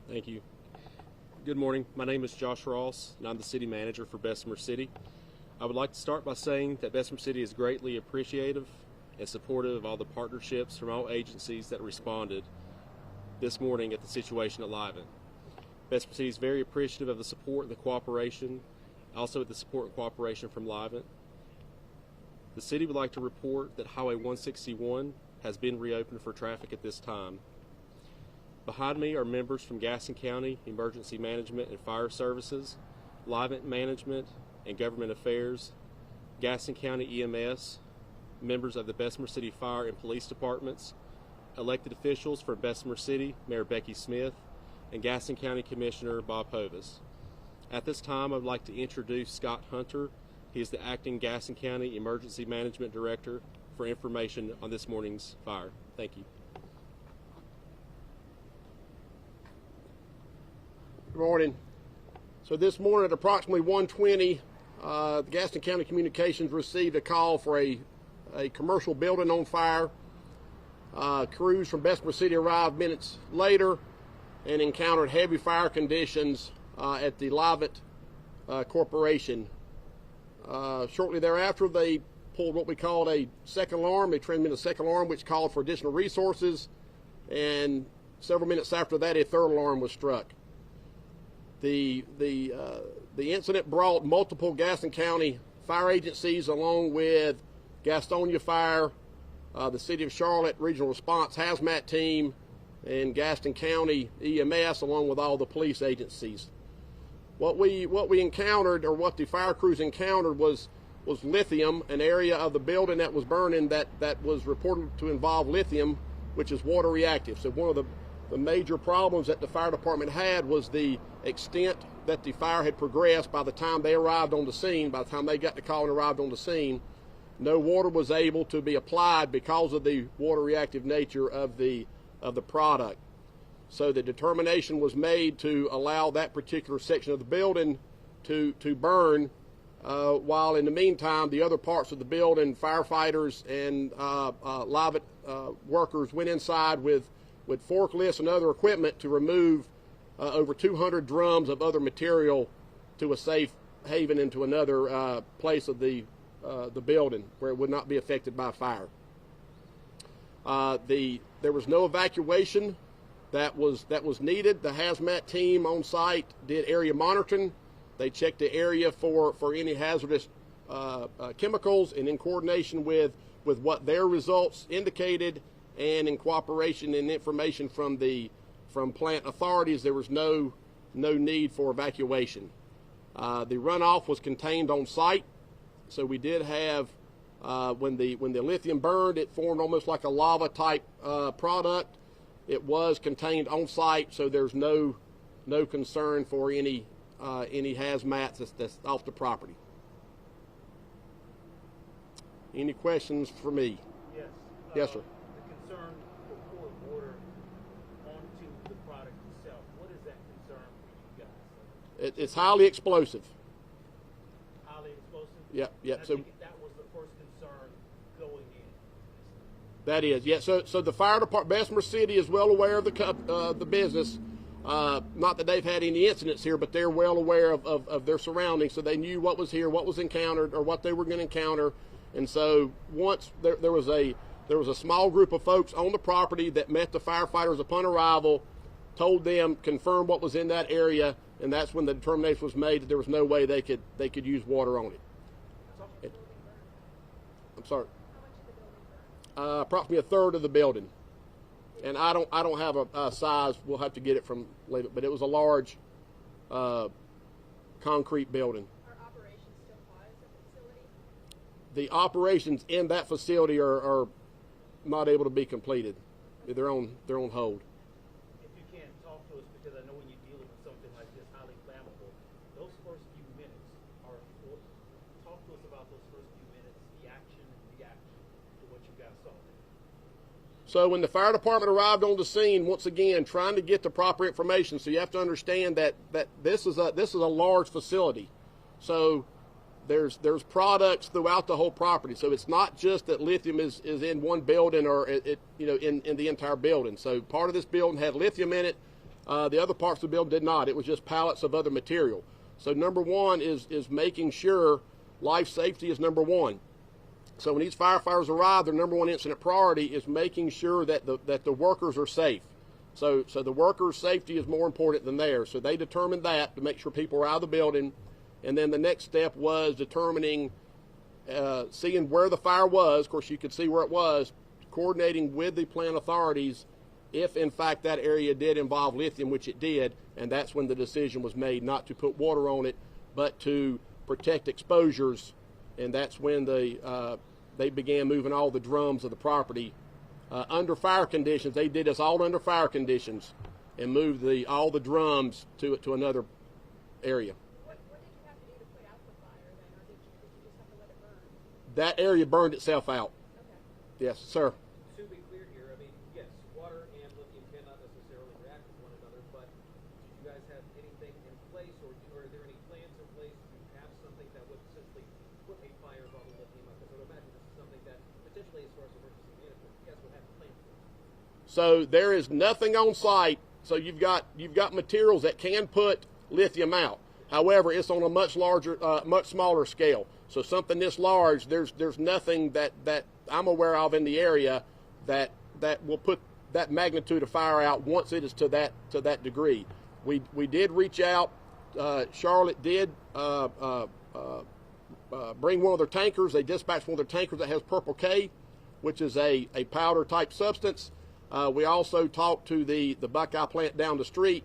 Thank you. Good morning. My name is Josh Ross, and I'm the city manager for Bessemer City. I would like to start by saying that Bessemer City is greatly appreciative and supportive of all the partnerships from all agencies that responded this morning at the situation at Livent. Bessemer City is very appreciative of the support and the cooperation, also the support and cooperation from Livent. The city would like to report that Highway 161 has been reopened for traffic at this time. Behind me are members from Gaston County Emergency Management and Fire Services, Livent Management and Government Affairs, Gaston County EMS, members of the Bessemer City Fire and Police Departments, elected officials for Bessemer City, Mayor Becky Smith, and Gaston County Commissioner Bob Hovis. At this time, I would like to introduce Scott Hunter. He is the acting Gaston County Emergency Management Director, for information on this morning's fire. Thank you. Good morning. So this morning at approximately 1:20, the Gaston County Communications received a call for a commercial building on fire. Crews from Bessemer City arrived minutes later and encountered heavy fire conditions at the Livent Corporation. Shortly thereafter, they pulled what we called a second alarm. They transmitted a second alarm, which called for additional resources, and several minutes after that, a third alarm was struck. The incident brought multiple Gaston County fire agencies, along with Gastonia Fire, the City of Charlotte Regional Response Hazmat Team, and Gaston County EMS, along with all the police agencies. What we encountered, or what the fire crews encountered, was lithium, an area of the building that was burning that was reported to involve lithium, which is water reactive. So one of the major problems that the fire department had was the extent that the fire had progressed by the time they arrived on the scene. By the time they got the call and arrived on the scene, no water was able to be applied because of the water reactive nature of the product. So the determination was made to allow that particular section of the building to burn, while in the meantime the other parts of the building, firefighters and Livent workers went inside with forklifts and other equipment to remove over 200 drums of other material to a safe haven into another place of the building where it would not be affected by fire. There was no evacuation that was needed. The hazmat team on site did area monitoring. They checked the area for any hazardous chemicals, and in coordination with what their results indicated, and in cooperation and information from plant authorities, there was no need for evacuation. The runoff was contained on site, so we did have when the lithium burned, it formed almost like a lava type product. It was contained on site, so there's no concern for any hazmats that's off the property. Any questions for me? Yes. Yes, sir. The concern for pouring water onto the product itself, what is that concern for you guys? It's highly explosive. Highly explosive? Yep. I So think that was the first concern going in. that is, yeah. So the fire department, Bessemer City, is well aware of the business. Not that they've had any incidents here, but they're well aware of their surroundings, so they knew what was here, what was encountered, or what they were going to encounter. And so once there was a small group of folks on the property that met the firefighters upon arrival, told them, confirmed what was in that area, and that's when the determination was made that there was no way they could use water on it. I'm sorry. Approximately a third of the building, and I don't have a size. We'll have to get it from Livent, but it was a large concrete building. Are operations still paused at the facility? The operations in that facility are not able to be completed. They're on hold. If you can, talk to us, because I know when you're dealing with something like this, highly flammable, those first few minutes talk to us about those first few minutes, the action and reaction to what you guys saw there. So when the fire department arrived on the scene, once again, trying to get the proper information. So you have to understand that this is a large facility. So there's products throughout the whole property. So it's not just that lithium is in one building, or in the entire building. So part of this building had lithium in it. The other parts of the building did not. It was just pallets of other material. So number one is making sure life safety is number one. So when these firefighters arrive, their number one incident priority is making sure that the workers are safe. So the workers' safety is more important than theirs. So they determined that to make sure people are out of the building. And then the next step was determining, seeing where the fire was. Of course, you could see where it was, coordinating with the plant authorities if, in fact, that area did involve lithium, which it did. And that's when the decision was made not to put water on it, but to protect exposures. And that's when they began moving all the drums of the property under fire conditions. They did this all under fire conditions and moved all the drums to another area. What did you have to do to put out the fire then, or did you just have to let it burn? That area burned itself out. Okay. Yes, sir. To be clear here, I mean, yes, water and lithium cannot necessarily react with one another, but do you guys have anything in place, or are there any plans in place to have something that would essentially put a fire on the lithium? Because I would imagine this is something that potentially, as far as emergency management, you guys would have a plan for. So there is nothing on site. So you've got materials that can put lithium out. However, it's on a much larger, much smaller scale. So something this large, there's nothing that I'm aware of in the area that will put that magnitude of fire out once it is to that degree. We did reach out. Charlotte did bring one of their tankers. They dispatched one of their tankers that has Purple K, which is a powder type substance. We also talked to the Buckeye plant down the street,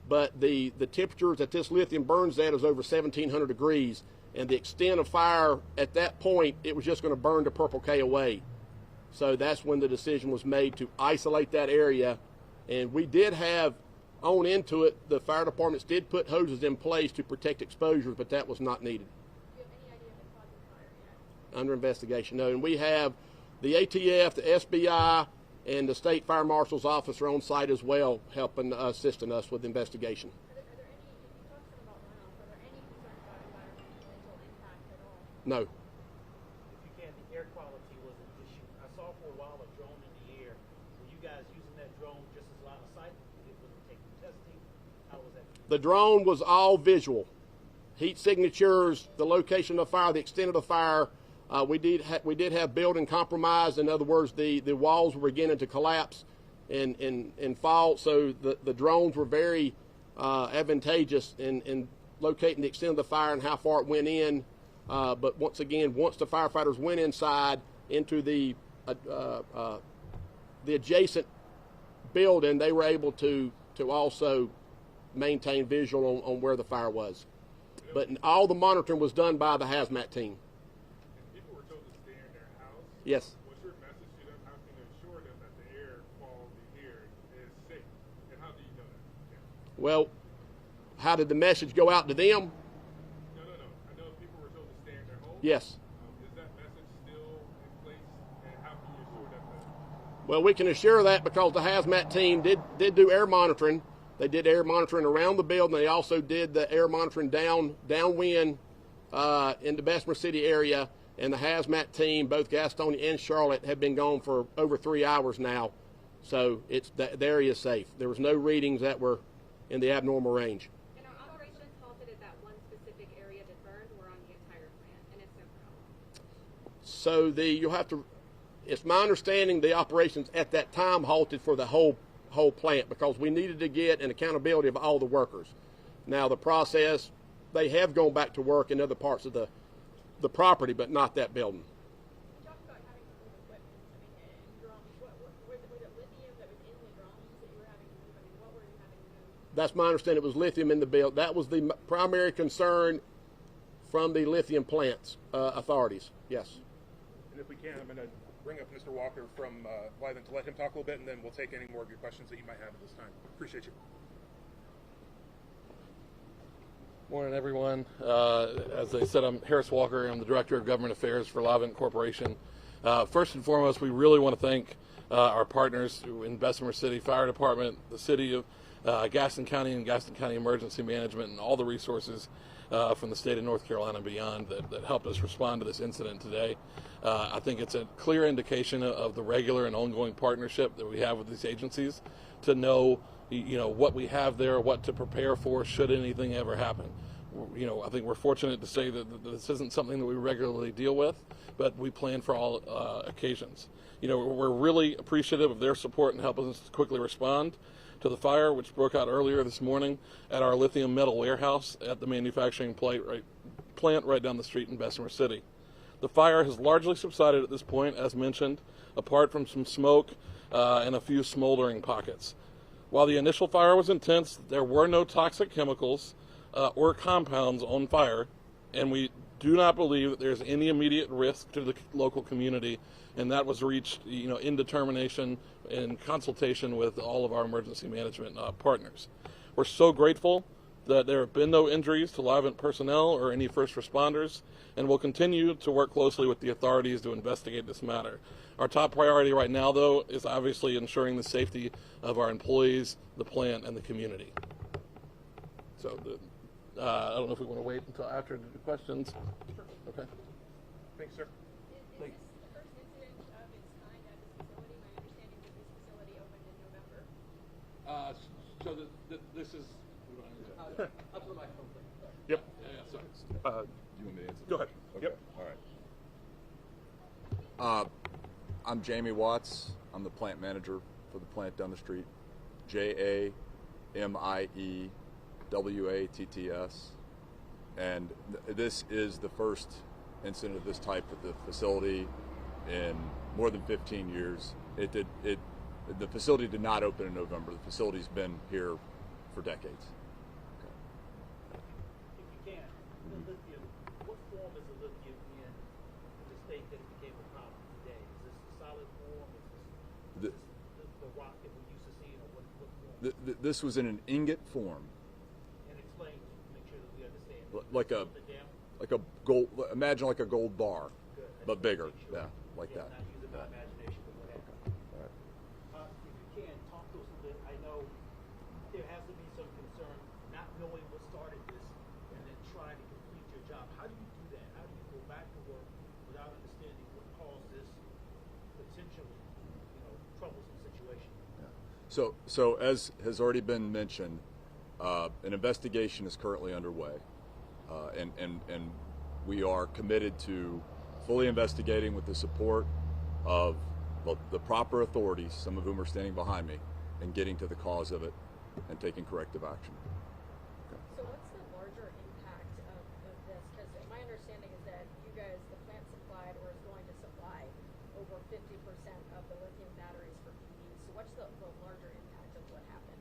but the temperatures that this lithium burns at is over 1,700 degrees, and the extent of fire at that point, it was just going to burn the Purple K away. So that's when the decision was made to isolate that area, and we did have on into it, the fire departments did put hoses in place to protect exposures, but that was not needed. Do you have any idea of the cause of the fire yet? Under investigation, no. And we have the ATF, the SBI, and the state fire marshal's office are on site as well, helping, assisting us with investigation. Are there any, you talked some about runoff, are there any concerns about environmental impact at all? No. If you can, the air quality was an issue. I saw for a while a drone in the air. Were you guys using that drone just as line of sight? Was it taking testing? How was that? The drone was all visual. Heat signatures, the location of the fire, the extent of the fire. We did have building compromise. In other words, the walls were beginning to collapse and fall. So the drones were very advantageous in locating the extent of the fire and how far it went in. But once again, once the firefighters went inside into the adjacent building, they were able to also maintain visual on where the fire was. But all the monitoring was done by the hazmat team. People were told to stay in their house. Yes. What's your message to them? How can you assure them that the air quality here is safe? And how do you know that? Yeah. Well, how did the message go out to them? No. I know people were told to stay in their homes. Yes. Is that message still in place? And how can you assure them that? Well, we can assure that because the hazmat team did do air monitoring. They did air monitoring around the building. They also did the air monitoring downwind in the Bessemer City area. And the hazmat team, both Gaston and Charlotte, have been gone for over 3 hours now. So the area is safe. There was no readings that were in the abnormal range. And are operations halted at that one specific area that burned, or on the entire plant? And if so, for how long? So you'll have to. It's my understanding the operations at that time halted for the whole plant because we needed to get an accountability of all the workers. Now the process, they have gone back to work in other parts of the property, but not that building. You talked about having to move equipment. I mean, and drums. Was it lithium that was in the drums that you were having to move? I mean, what were you having to move? That's my understanding. It was lithium in the build. That was the primary concern from the lithium plants authorities. Yes. And if we can, I'm going to bring up Mr. Walker from Livent to let him talk a little bit, and then we'll take any more of your questions that you might have at this time. Appreciate you. Morning, everyone. As I said, I'm Harris Walker. I'm the Director of Government Affairs for Livent Corporation. First and foremost, we really want to thank our partners in Bessemer City Fire Department, the City of Gaston County and Gaston County Emergency Management, and all the resources from the state of North Carolina and beyond that helped us respond to this incident today. I think it's a clear indication of the regular and ongoing partnership that we have with these agencies to know what we have there, what to prepare for should anything ever happen. I think we're fortunate to say that this isn't something that we regularly deal with, but we plan for all occasions. We're really appreciative of their support in helping us quickly respond to the fire, which broke out earlier this morning at our lithium metal warehouse at the manufacturing plant right down the street in Bessemer City. The fire has largely subsided at this point, as mentioned, apart from some smoke and a few smoldering pockets. While the initial fire was intense, there were no toxic chemicals or compounds on fire, and we do not believe that there's any immediate risk to the local community, and that was reached, in determination and consultation with all of our emergency management partners. We're so grateful that there have been no injuries to Livent personnel or any first responders, and we'll continue to work closely with the authorities to investigate this matter. Our top priority right now, though, is obviously ensuring the safety of our employees, the plant, and the community. So, I don't know if we want to wait until after to do questions. Okay. Thanks, sir. Is this the first incident of its kind at this facility? My understanding is this facility opened in November. This is. Up to the microphone, please. Yep. Yeah, sorry. You want me to answer? Go ahead. Okay. Yep. All right. I'm Jamie Watts. I'm the plant manager for the plant down the street. JAMIEWATTS. And this is the first incident of this type at the facility in more than 15 years. The facility did not open in November. The facility's been here for decades. If you can, the lithium, what form is the lithium in the state that it became a problem today? Is this the solid form? Is this the rock that we used to see? What form? This was in an ingot form, And explain to make sure that we understand. like a gold. Imagine like a gold bar, but bigger. Yeah, like that. Not using my imagination, but what happened. All right. If you can, talk to us a bit. I know there has to be some concern not knowing what started this and then trying to complete your job. How do you do that? How do you go back to work without understanding what caused this potentially, troublesome situation? Yeah. So as has already been mentioned, an investigation is currently underway, and we are committed to fully investigating with the support of the proper authorities, some of whom are standing behind me, and getting to the cause of it and taking corrective action. So what's the larger impact of this? Because my understanding is that you guys, the plant supplied or is going to supply over 50% of the lithium batteries for EVs. So what's the larger impact of what happened?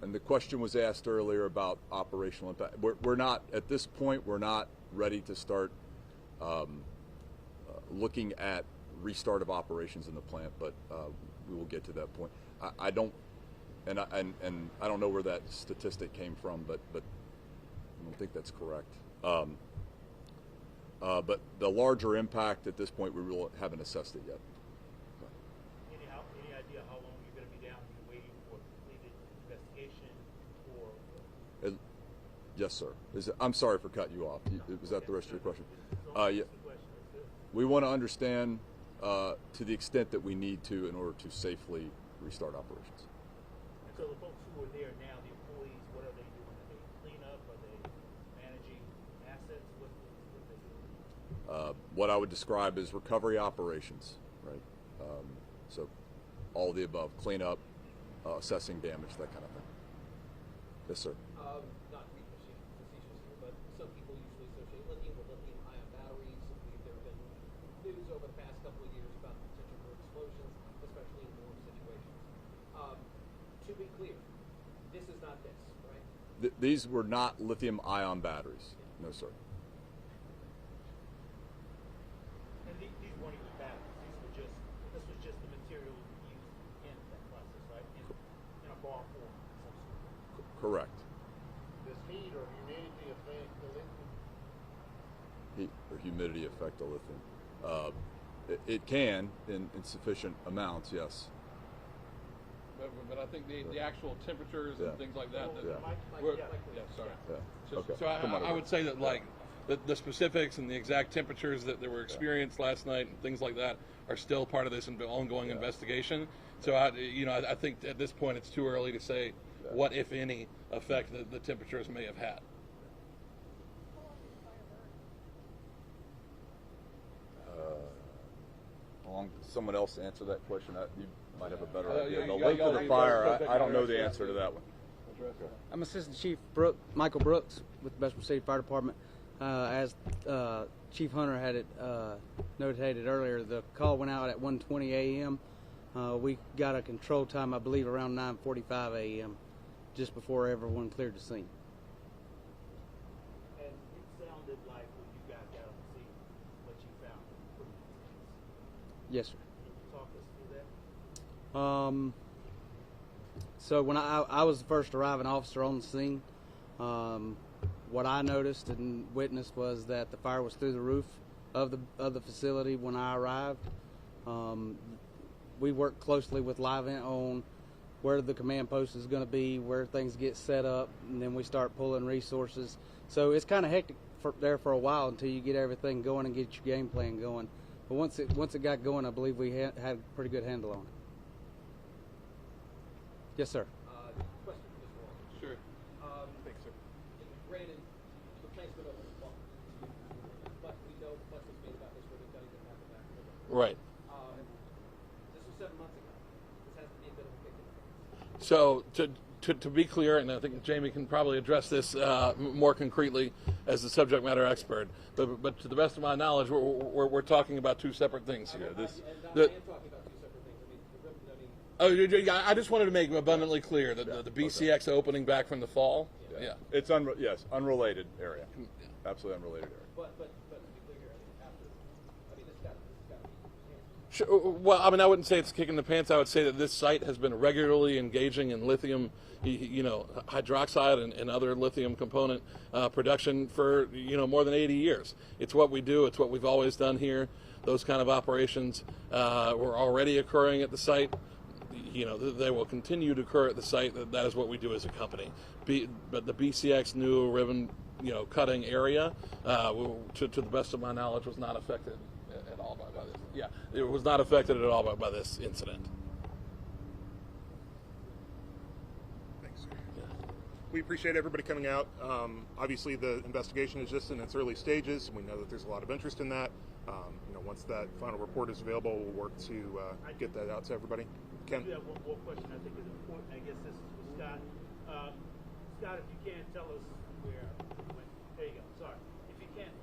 And the question was asked earlier about operational impact. We're not, at this point, we're not ready to start looking at restart of operations in the plant, but we will get to that point. I don't know where that statistic came from, but I don't think that's correct. But the larger impact at this point, we really haven't assessed it yet. Any idea how long you're going to be down? Are you waiting for completed investigation or? Yes, sir. I'm sorry for cutting you off. Was that the rest of your question? Yeah. We want to understand to the extent that we need to in order to safely restart operations. And so the folks who are there now, the employees, what are they doing? Are they clean up? Are they managing assets? What are they doing? What I would describe as recovery operations, right? So all of the above, clean up, assessing damage, that kind of thing. Yes, sir. Not to be facetious here, but some people usually associate lithium with lithium-ion batteries. There have been news over the past couple of years about the potential for explosions, especially in warm situations. To be clear, this is not this, right? These were not lithium-ion batteries. No, sir. And these weren't even batteries. This was just the material used in that process, right? In a bar form. Correct. Does heat or humidity affect the lithium? Heat or humidity affect the lithium? It can in sufficient amounts, yes. But I think the actual temperatures and things like that. Sorry. Okay. So I would say that the specifics and the exact temperatures that were experienced last night and things like that are still part of this ongoing investigation. So I think at this point it's too early to say what, if any, effect the temperatures may have had. Someone else answer that question. You might have a better idea. you The got- length of the fire, you I don't know got- the answer to that one. I'm Assistant Chief Michael Brooks with the Bessemer City Fire Department. As Chief Hunter had it notated earlier, the call went out at 1:20 a.m. We got a control time, I believe, around 9:45 a.m., just before everyone cleared the scene. And it sounded like when you guys got on the scene, what you found was pretty intense. Yes, sir. Can you talk us through that? So when I was the first arriving officer on the scene, what I noticed and witnessed was that the fire was through the roof of the facility when I arrived. We work closely with Livent on where the command post is going to be, where things get set up, and then we start pulling resources. So it's kind of hectic there for a while until you get everything going and get your game plan going. But once it got going, I believe we had a pretty good handle on it. Yes, sir. Question for Mr. Walker. Sure. Thanks, sir. Granted, the plant's been open for long, but we know much was made about this where they've done even after that. Right. This was 7 months ago. This has to be a bit of a kick in the face. So to be clear, and I think Jamie can probably address this more concretely as the subject matter expert, but to the best of my knowledge, we're talking about two separate things here. I am talking about two separate things. I just wanted to make abundantly clear that the BCX opening back from the fall. Yeah. It's unrelated area. Absolutely unrelated area. But to be clear here, this got to be. Sure. Well, I wouldn't say it's kicking the pants. I would say that this site has been regularly engaging in lithium, hydroxide and other lithium component production for more than 80 years. It's what we do. It's what we've always done here. Those kind of operations were already occurring at the site. They will continue to occur at the site. That is what we do as a company. But the BCX new ribbon, cutting area, to the best of my knowledge, was not affected at all by this. Yeah, it was not affected at all by this incident. Thanks, sir. We appreciate everybody coming out. Obviously, the investigation is just in its early stages. We know that there's a lot of interest in that. Once that final report is available, we'll work to get that out to everybody. Ken? I do have one more question I think is important. I guess this is for Scott. Scott, if you can tell us where, there you go, sorry. If you can,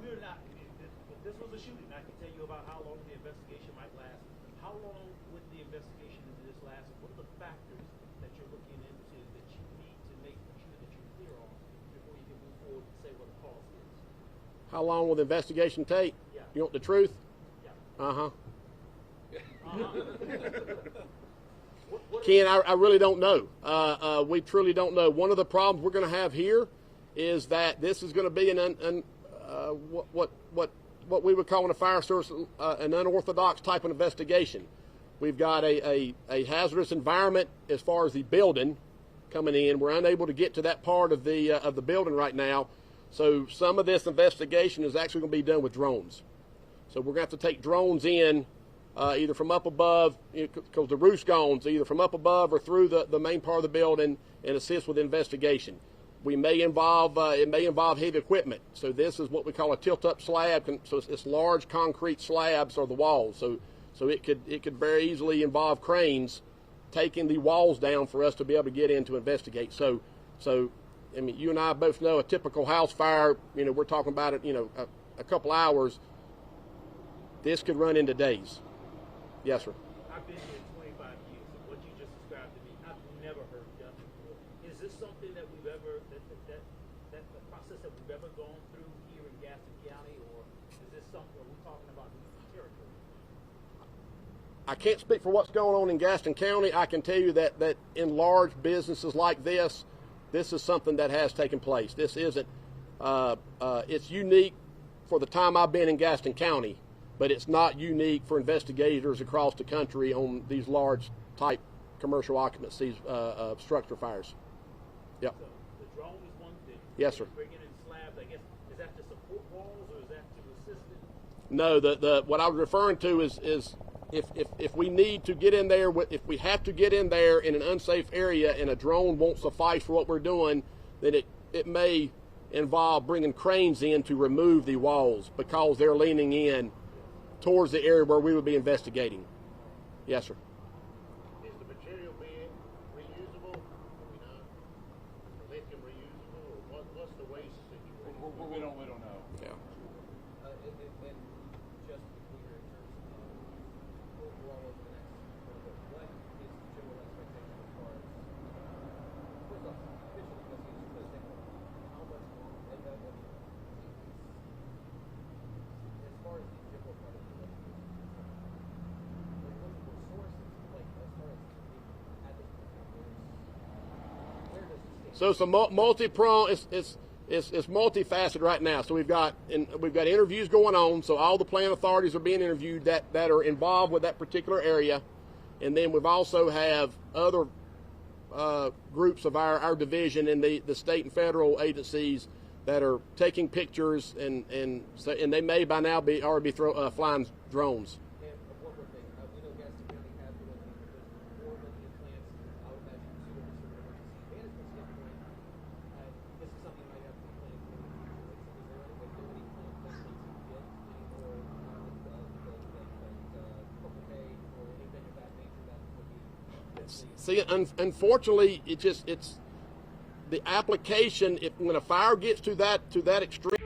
we're not, if this was a shooting, I can tell you about how long the investigation might last. How long would the investigation into this last? What are the factors that you're looking into that you need to make sure that you're clear on before you can move forward and say what the cause is? How long will the investigation take? Yeah. You want the truth? Yeah. Uh-huh. Ken, I really don't know. We truly don't know. One of the problems we're going to have here is that this is going to be what we would call in a fire service an unorthodox type of investigation. We've got a hazardous environment as far as the building coming in. We're unable to get to that part of the building right now. So some of this investigation is actually going to be done with drones. So we're going to have to take drones in either from up above, because the roof's gone, so either from up above or through the main part of the building and assist with the investigation. We may involve, it may involve heavy equipment. So this is what we call a tilt-up slab. So it's large concrete slabs or the walls. So it could very easily involve cranes taking the walls down for us to be able to get in to investigate. So I mean, you and I both know a typical house fire, we're talking about it, a couple hours. This could run into days. Yes, sir. I've been here 25 years, and what you just described to me, I've never heard done before. Is this something that we've ever, that's the process that we've ever gone through here in Gaston County, or is this something, are we talking about new territory? I can't speak for what's going on in Gaston County. I can tell you that in large businesses like this is something that has taken place. This isn't, it's unique for the time I've been in Gaston County, but it's not unique for investigators across the country on these large type commercial occupancies of structure fires. Yep. So the drone is one thing. Yes, sir. Bringing in slabs, I guess, is that to support walls or is that to assist it? No, what I was referring to is if we need to get in there, if we have to get in there in an unsafe area and a drone won't suffice for what we're doing, then it may involve bringing cranes in to remove the walls because they're leaning in towards the area where we would be investigating. Yes, sir. Is the material being reusable? Lithium reusable, or what's the waste situation? We don't know. Yeah. And just to be clear, in terms of overall over the next little bit, what is the general expectation as far as first off, initial investigations for the standpoint, how much more, and then as far as the general part of the investigation, we're looking for sources, like as far as at this point, where does it stand? So it's a multi-prong. It's multifaceted right now. So we've got interviews going on. So all the plant authorities are being interviewed that are involved with that particular area, and then we've also have other groups of our division in the state and federal agencies that are taking pictures and they may by now already be flying drones. And one more thing, we know Gaston County has been looking into more lithium plants. I would imagine sooner from an emergency management standpoint, this is something you might have to be planning for in the future. Is there any way to do any kind of investments to get any more propane or anything of that nature that would be? See, unfortunately, it's the application. When a fire gets to that extreme.